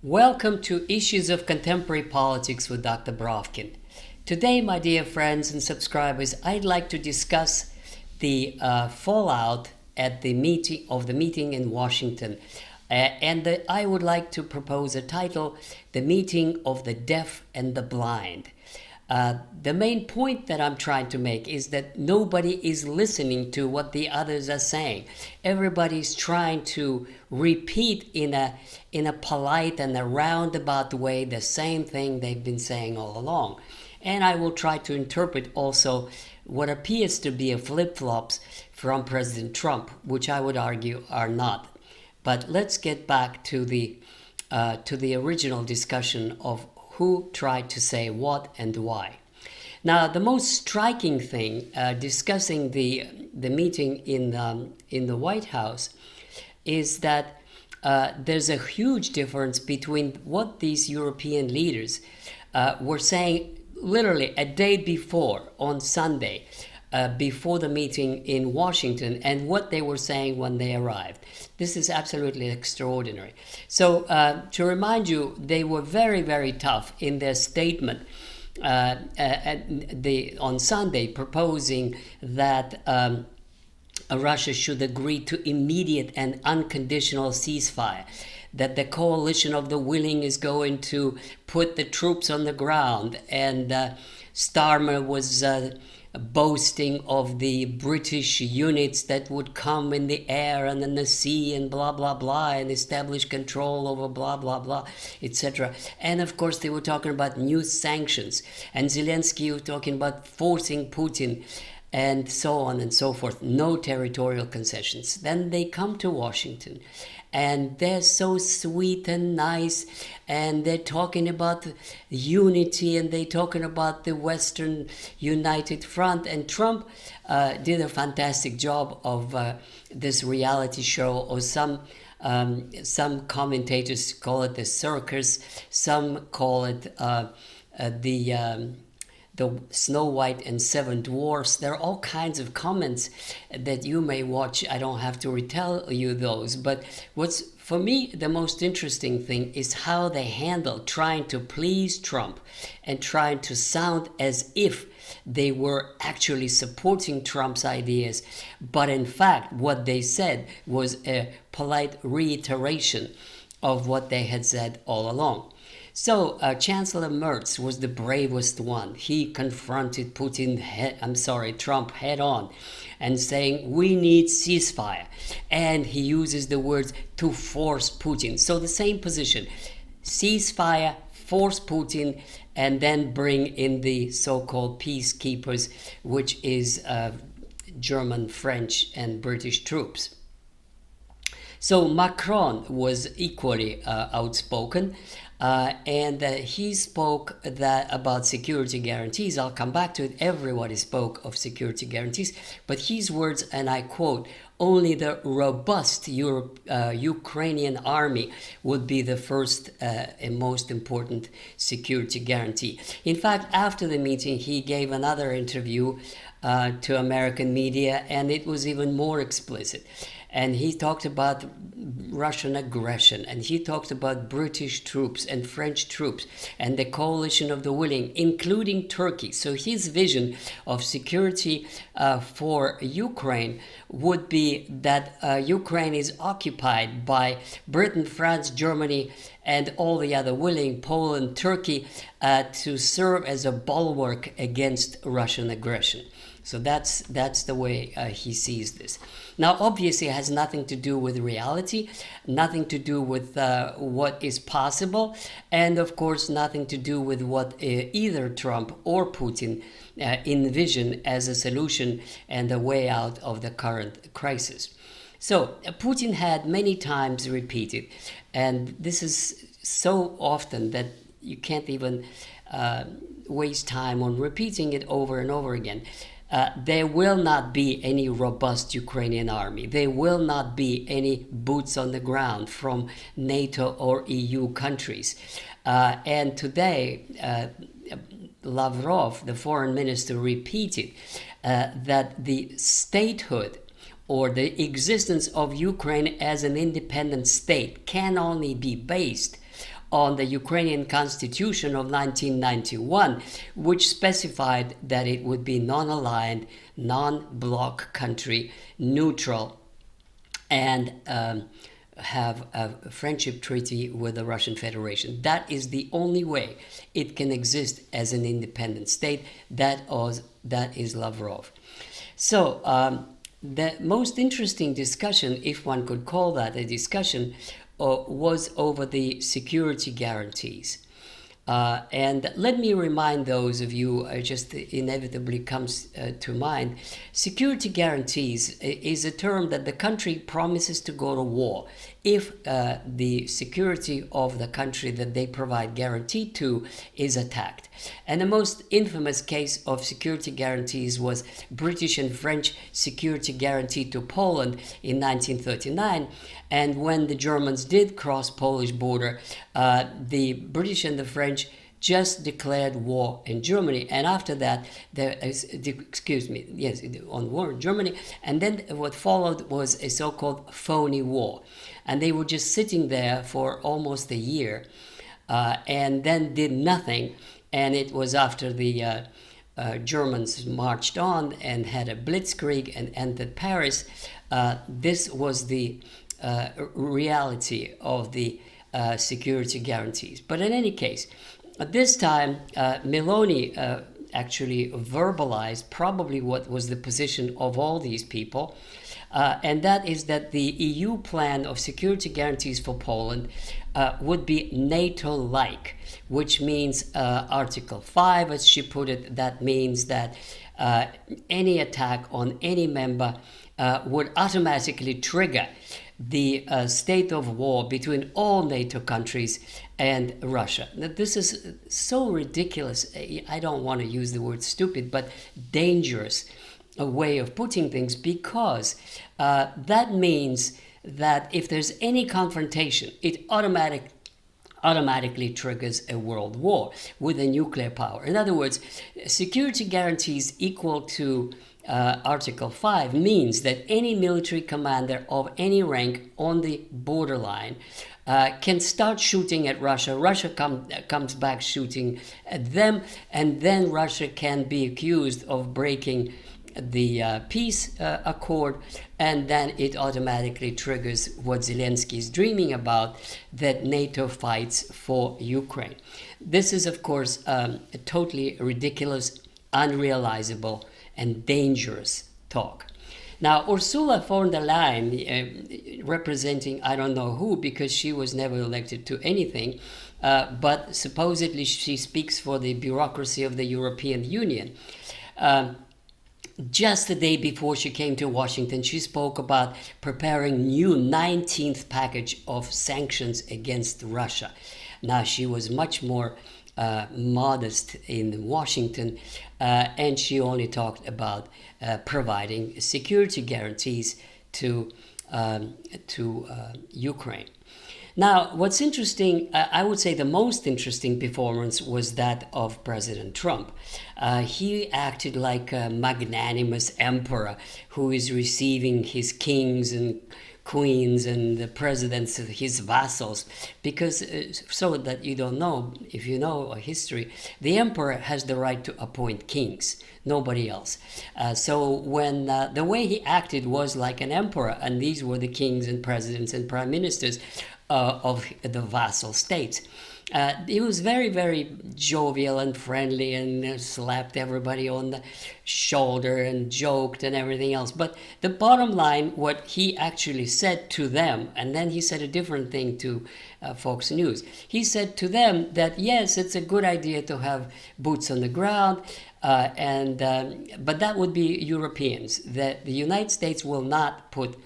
Welcome to Issues of Contemporary Politics with Dr. Brovkin. Today, my dear friends and subscribers, I'd like to discuss the fallout at the meeting in Washington. I would like to propose a title, The Meeting of the Deaf and the Blind. The main point that I'm trying to make is that nobody is listening to what the others are saying. Everybody's trying to repeat in a polite and a roundabout way the same thing they've been saying all along. And I will try to interpret also what appears to be a flip-flops from President Trump, which I would argue are not. But let's get back to the original discussion of who tried to say what and why. Now, the most striking thing discussing the meeting in the White House is that there's a huge difference between what these European leaders were saying literally a day before, on Sunday, before the meeting in Washington, and what they were saying when they arrived. This is absolutely extraordinary. So to remind you, they were very, very tough in their statement on Sunday, proposing that Russia should agree to immediate and unconditional ceasefire, that the coalition of the willing is going to put the troops on the ground, and Starmer was boasting of the British units that would come in the air and in the sea and blah, blah, blah, and establish control over blah, blah, blah, etc. And of course, they were talking about new sanctions. And Zelensky was talking about forcing Putin and so on and so forth. No territorial concessions. Then they come to Washington, and they're so sweet and nice, and they're talking about unity, and they're talking about the Western United Front. And Trump did a fantastic job of this reality show, or some commentators call it the circus, some call it the Snow White and Seven Dwarfs. There are all kinds of comments that you may watch. I don't have to retell you those. But what's, for me, the most interesting thing is how they handle trying to please Trump and trying to sound as if they were actually supporting Trump's ideas. But in fact, what they said was a polite reiteration of what they had said all along. So Chancellor Merz was the bravest one. He confronted Trump head on, and saying, we need ceasefire. And he uses the words to force Putin. So the same position, ceasefire, force Putin, and then bring in the so-called peacekeepers, which is German, French, and British troops. So Macron was equally outspoken, and he spoke about security guarantees. I'll come back to it. Everybody spoke of security guarantees, but his words, and I quote, only the robust Ukrainian army would be the first and most important security guarantee. In fact, after the meeting, he gave another interview to American media, and it was even more explicit. And he talked about Russian aggression, and he talked about British troops and French troops and the coalition of the willing, including Turkey. So his vision of security for Ukraine would be that Ukraine is occupied by Britain, France, Germany, and all the other willing, Poland, Turkey, to serve as a bulwark against Russian aggression. So that's the way he sees this. Now, obviously, it has nothing to do with reality, nothing to do with what is possible, and of course, nothing to do with what either Trump or Putin envision as a solution and a way out of the current crisis. So Putin had many times repeated, and this is so often that you can't even waste time on repeating it over and over again. There will not be any robust Ukrainian army. There will not be any boots on the ground from NATO or EU countries. And today, Lavrov, the foreign minister, repeated that the statehood or the existence of Ukraine as an independent state can only be based on the Ukrainian Constitution of 1991, which specified that it would be non-aligned, non-bloc country, neutral, and have a friendship treaty with the Russian Federation. That is the only way it can exist as an independent state. That is Lavrov. So the most interesting discussion, if one could call that a discussion, was over the security guarantees. And let me remind those of you, just inevitably comes to mind, security guarantees is a term that the country promises to go to war if the security of the country that they provide guarantee to is attacked. And the most infamous case of security guarantees was British and French security guarantee to Poland in 1939. And when the Germans did cross Polish border, the British and the French just declared war in Germany, and after that, on war in Germany, and then what followed was a so-called phony war, and they were just sitting there for almost a year, and then did nothing, and it was after the Germans marched on and had a blitzkrieg and entered Paris. This was the reality of the security guarantees. But in any case, at this time, Meloni actually verbalized probably what was the position of all these people, and that is that the EU plan of security guarantees for Poland would be NATO-like, which means Article 5, as she put it. That means that any attack on any member would automatically trigger the state of war between all NATO countries and Russia. Now, this is so ridiculous. I don't want to use the word stupid, but dangerous a way of putting things, because that means that if there's any confrontation, it automatically triggers a world war with a nuclear power. In other words, security guarantees equal to Article 5 means that any military commander of any rank on the borderline can start shooting at Russia. Russia comes back shooting at them, and then Russia can be accused of breaking the peace accord, and then it automatically triggers what Zelensky is dreaming about, that NATO fights for Ukraine. This is, of course, totally ridiculous, unrealizable, and dangerous talk. Now, Ursula von der Leyen, representing I don't know who, because she was never elected to anything, but supposedly she speaks for the bureaucracy of the European Union. Just the day before she came to Washington, she spoke about preparing new 19th package of sanctions against Russia. Now, she was much more modest in Washington, and she only talked about providing security guarantees to Ukraine. Now, what's interesting, I would say the most interesting performance was that of President Trump. He acted like a magnanimous emperor who is receiving his kings and queens and the presidents of his vassals, because so that you don't know, if you know history, the emperor has the right to appoint kings, nobody else. So when the way he acted was like an emperor, and these were the kings and presidents and prime ministers of the vassal states. He was very, very jovial and friendly, and slapped everybody on the shoulder and joked and everything else. But the bottom line, what he actually said to them, and then he said a different thing to Fox News. He said to them that, yes, it's a good idea to have boots on the ground, but that would be Europeans. That the United States will not put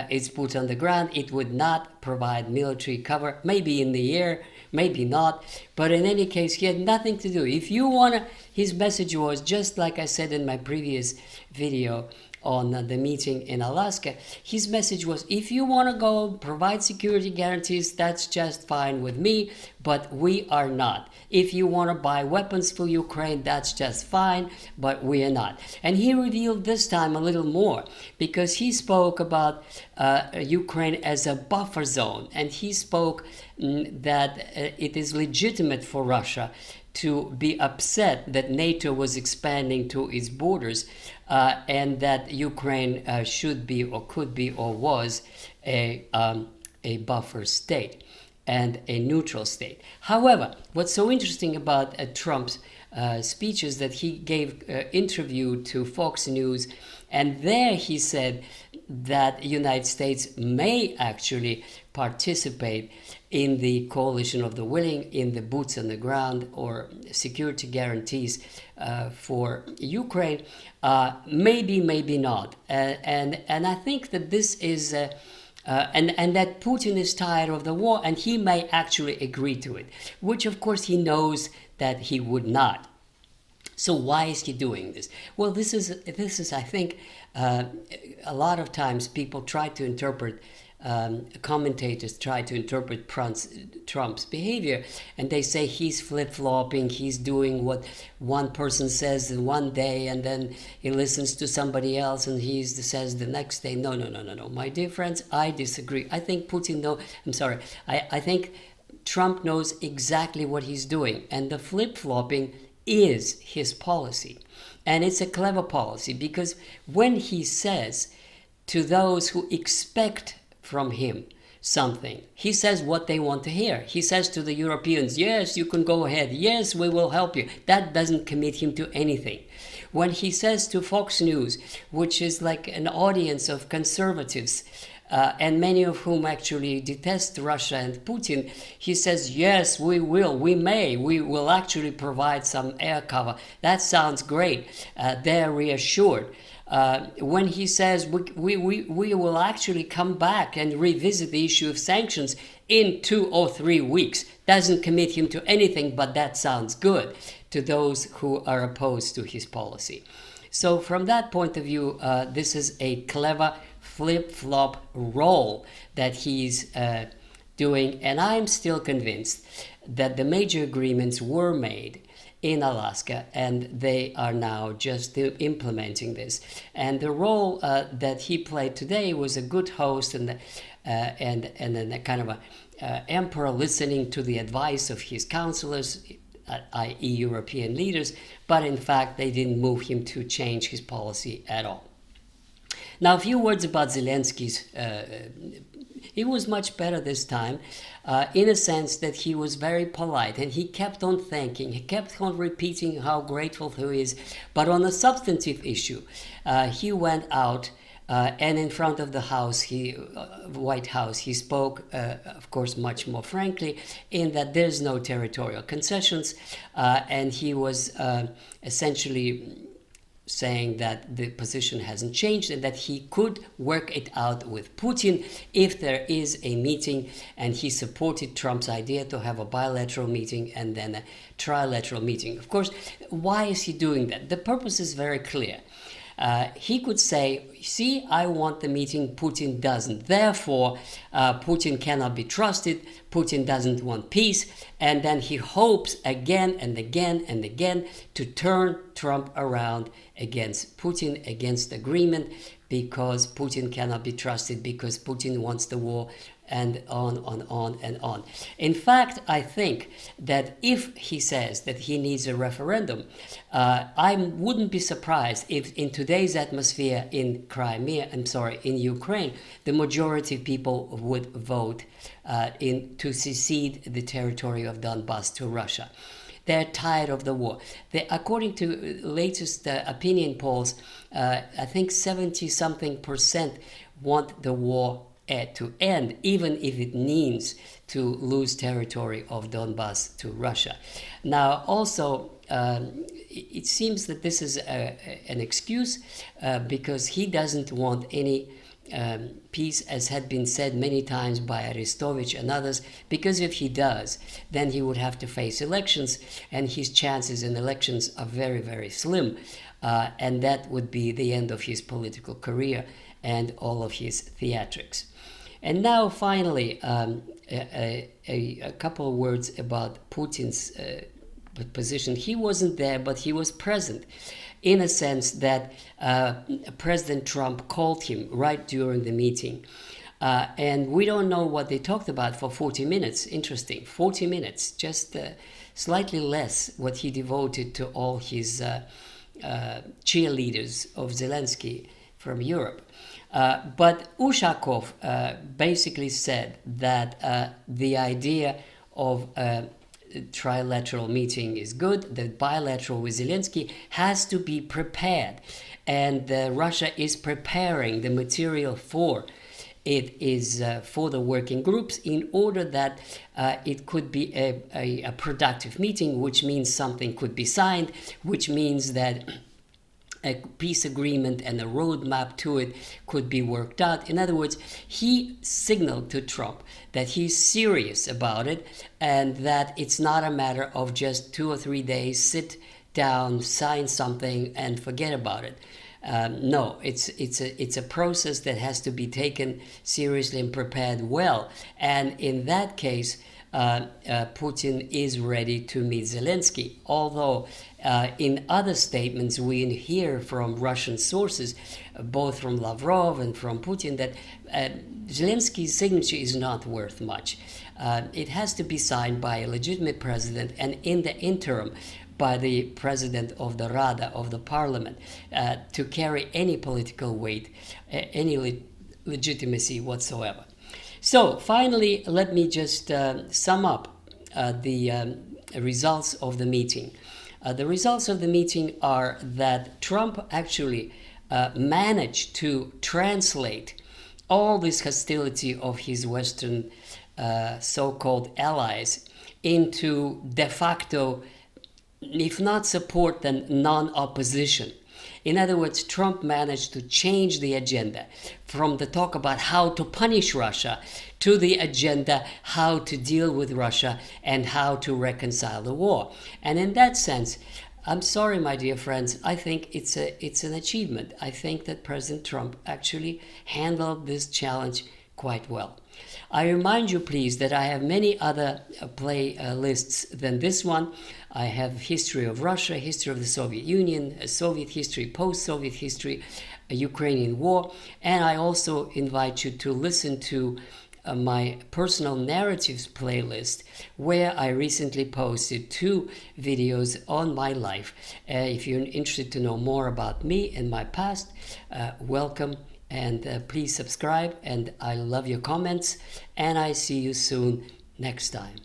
its boots on the ground. It would not provide military cover, maybe in the air, maybe not, but in any case, he had nothing to do. If you want to, his message was, just like I said in my previous video on the meeting in Alaska, his message was, if you want to go provide security guarantees, that's just fine with me, but we are not. If you want to buy weapons for Ukraine, that's just fine, but we are not. And he revealed this time a little more, because he spoke about Ukraine as a buffer zone, and he spoke that it is legitimate for Russia to be upset that NATO was expanding to its borders, and that Ukraine should be or could be or was a buffer state and a neutral state. However, what's so interesting about Trump's speech is that he gave an interview to Fox News, and there he said that the United States may actually participate in the coalition of the willing, in the boots on the ground or security guarantees for Ukraine. Maybe, maybe not. And I think that this is, and that Putin is tired of the war, and he may actually agree to it, which of course he knows that he would not. So why is he doing this? Well, this is I think, a lot of times people try to interpret, commentators try to interpret Trump's behavior, and they say he's flip-flopping, he's doing what one person says in one day, and then he listens to somebody else and he says the next day. No. My dear friends, I disagree. I think I think Trump knows exactly what he's doing, and the flip-flopping is his policy. And it's a clever policy, because when he says to those who expect from him something, he says what they want to hear. He says to the Europeans, yes, you can go ahead. Yes, we will help you. That doesn't commit him to anything. When he says to Fox News, which is like an audience of conservatives, and many of whom actually detest Russia and Putin, he says, yes, we will actually provide some air cover. That sounds great. They're reassured. When he says we will actually come back and revisit the issue of sanctions in 2 or 3 weeks, doesn't commit him to anything, but that sounds good to those who are opposed to his policy. So from that point of view, this is a clever flip-flop role that he's doing, and I'm still convinced that the major agreements were made in Alaska, and they are now just implementing this. And the role that he played today was a good host and a kind of a emperor listening to the advice of his counselors, i.e. European leaders, but in fact they didn't move him to change his policy at all. Now, a few words about Zelensky's. He was much better this time, in a sense that he was very polite, and he kept on thanking, he kept on repeating how grateful he is. But on a substantive issue, he went out and in front of the White House, he spoke, of course, much more frankly, in that there's no territorial concessions, and he was essentially saying that the position hasn't changed and that he could work it out with Putin if there is a meeting, and he supported Trump's idea to have a bilateral meeting and then a trilateral meeting. Of course, why is he doing that? The purpose is very clear. He could say, see, I want the meeting, Putin doesn't. Therefore, Putin cannot be trusted, Putin doesn't want peace, and then he hopes again and again and again to turn Trump around against Putin, against agreement, because Putin cannot be trusted, because Putin wants the war, and on and on. In fact, I think that if he says that he needs a referendum, I wouldn't be surprised if in today's atmosphere in in Ukraine, the majority of people would vote to secede the territory of Donbass to Russia. They're tired of the war. According to latest opinion polls, I think 70-something% want the war to end, even if it means to lose territory of Donbass to Russia. Now, also, it seems that this is an excuse because he doesn't want any peace, as had been said many times by Aristovich and others, because if he does, then he would have to face elections, and his chances in elections are very, very slim. and that would be the end of his political career and all of his theatrics. And now, finally, a couple of words about Putin's position. He wasn't there, but he was present, in a sense that President Trump called him right during the meeting. And we don't know what they talked about for 40 minutes. Interesting, 40 minutes, just slightly less what he devoted to all his cheerleaders of Zelensky from Europe. But Ushakov basically said that the idea of a trilateral meeting is good. The bilateral with Zelensky has to be prepared, and Russia is preparing the material for it is for the working groups in order that it could be a productive meeting, which means something could be signed, which means that a peace agreement and a roadmap to it could be worked out. In other words, he signaled to Trump that he's serious about it and that it's not a matter of just 2 or 3 days, sit down, sign something and forget about it. No, it's a process that has to be taken seriously and prepared well. And in that case, Putin is ready to meet Zelensky. Although in other statements we hear from Russian sources, both from Lavrov and from Putin, that Zelensky's signature is not worth much. It has to be signed by a legitimate president, and in the interim, by the president of the Rada, of the parliament, to carry any political weight, any legitimacy whatsoever. So finally, let me just sum up the results of the meeting. The results of the meeting are that Trump actually managed to translate all this hostility of his Western so-called allies into de facto, if not support, then non-opposition. In other words, Trump managed to change the agenda from the talk about how to punish Russia to the agenda how to deal with Russia and how to reconcile the war. And in that sense, I'm sorry, my dear friends, I think it's an achievement. I think that President Trump actually handled this challenge quite well. I remind you, please, that I have many other playlists than this one. I have history of Russia, history of the Soviet Union, Soviet history, post-Soviet history, Ukrainian war, and I also invite you to listen to my personal narratives playlist, where I recently posted 2 videos on my life. If you're interested to know more about me and my past, welcome. And please subscribe, and I love your comments, and I see you soon next time.